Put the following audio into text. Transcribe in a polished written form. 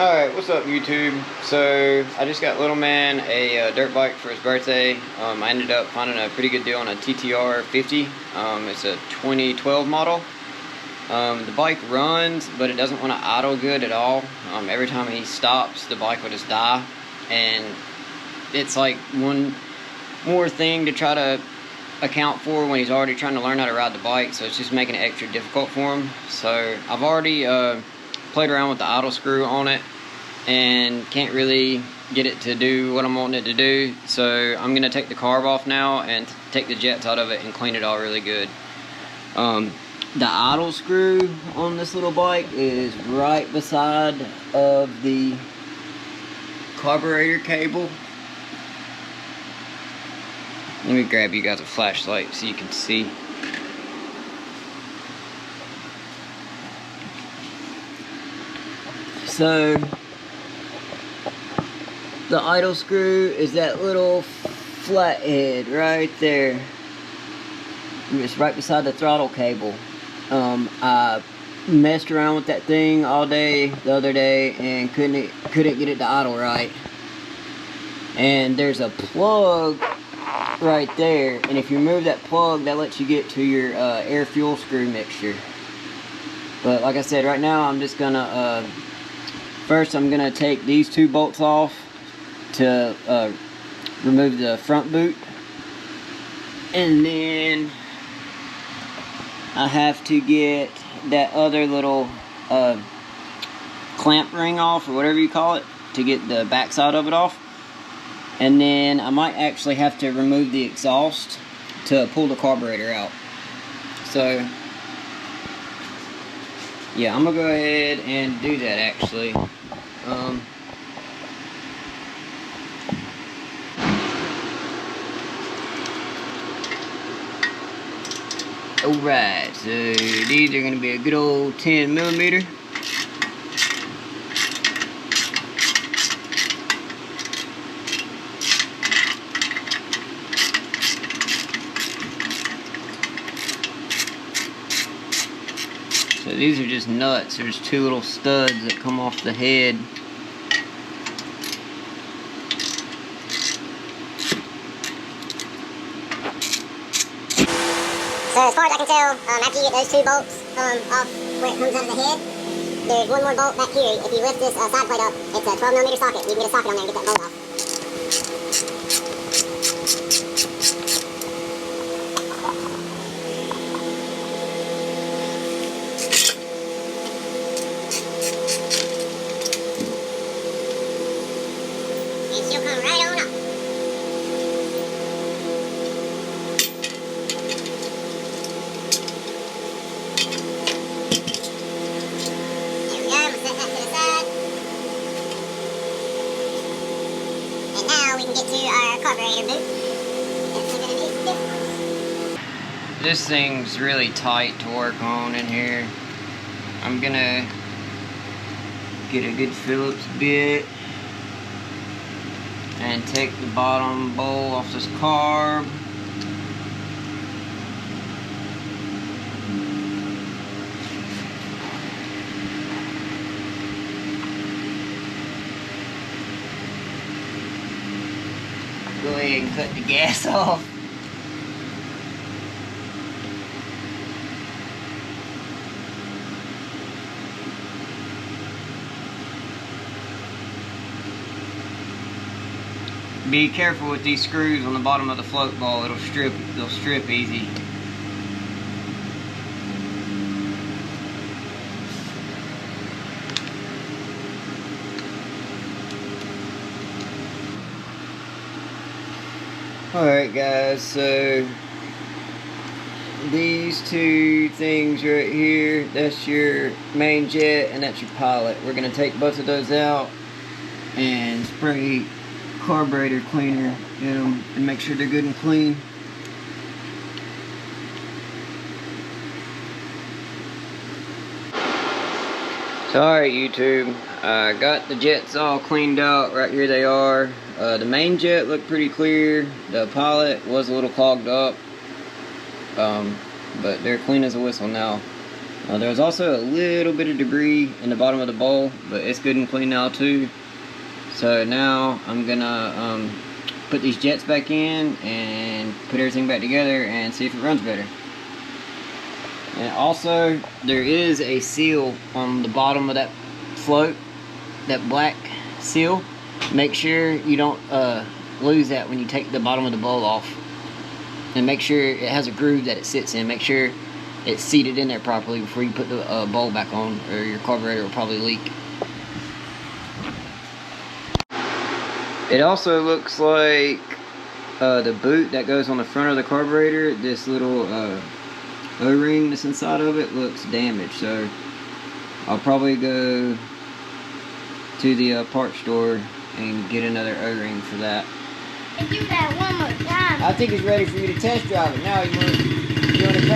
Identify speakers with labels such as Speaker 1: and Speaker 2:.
Speaker 1: Alright, what's up YouTube? So, I just got little man a dirt bike for his birthday. I ended up finding a pretty good deal on a TTR 50. It's a 2012 model. The bike runs, but it doesn't want to idle good at all. Every time he stops, the bike will just die. And it's like one more thing to try to account for when he's already trying to learn how to ride the bike, so it's just making it extra difficult for him. So, I've already played around with the idle screw on it and can't really get it to do what I'm wanting it to do, so I'm gonna take the carb off now and take the jets out of it and clean it all really good. The idle screw on this little bike is right beside of the carburetor cable. Let me grab you guys a flashlight so you can see. So, the idle screw is that little flathead right there. It's right beside the throttle cable. I messed around with that thing all day the other day and couldn't get it to idle right. And there's a plug right there, and if you remove that plug, that lets you get to your air fuel screw mixture. But like I said, right now I'm just gonna first, I'm going to take these two bolts off to remove the front boot. And then I have to get that other little clamp ring off, or whatever you call it, to get the backside of it off. And then I might actually have to remove the exhaust to pull the carburetor out. So, yeah, I'm going to go ahead and do that actually. Alright, so these are going to be a good old 10mm. So these are just nuts. There's two little studs that come off the head.
Speaker 2: So as far as I can tell, after you get those two bolts off where it comes out of the head, there's one more bolt back here. If you lift this side plate up, it's a 12mm socket. You can get a socket on there and get that bolt off. And she'll come right on up. We can get to our carburetor boot.
Speaker 1: This thing's really tight to work on in here. I'm gonna get a good Phillips bit and take the bottom bowl off this carb. Go ahead and cut the gas off. Be careful with these screws on the bottom of the float ball. They'll strip easy. Alright guys, so these two things right here, that's your main jet and that's your pilot. We're going to take both of those out and spray carburetor cleaner in them and make sure they're good and clean. So alright YouTube, I got the jets all cleaned out. Right here they are. The main jet looked pretty clear. The pilot was a little clogged up, but they're clean as a whistle now. There was also a little bit of debris in the bottom of the bowl, but it's good and clean now too. So now I'm gonna put these jets back in and put everything back together and see if it runs better. And also, there is a seal on the bottom of that float, that black seal. Make sure you don't lose that when you take the bottom of the bowl off. And make sure it has a groove that it sits in. Make sure it's seated in there properly before you put the bowl back on, or your carburetor will probably leak. It also looks like the boot that goes on the front of the carburetor, this little O-ring that's inside of it looks damaged. So I'll probably go to the parts store and get another O-ring for that.
Speaker 3: And do that one more time.
Speaker 1: I think it's ready for you to test drive it. Now you want to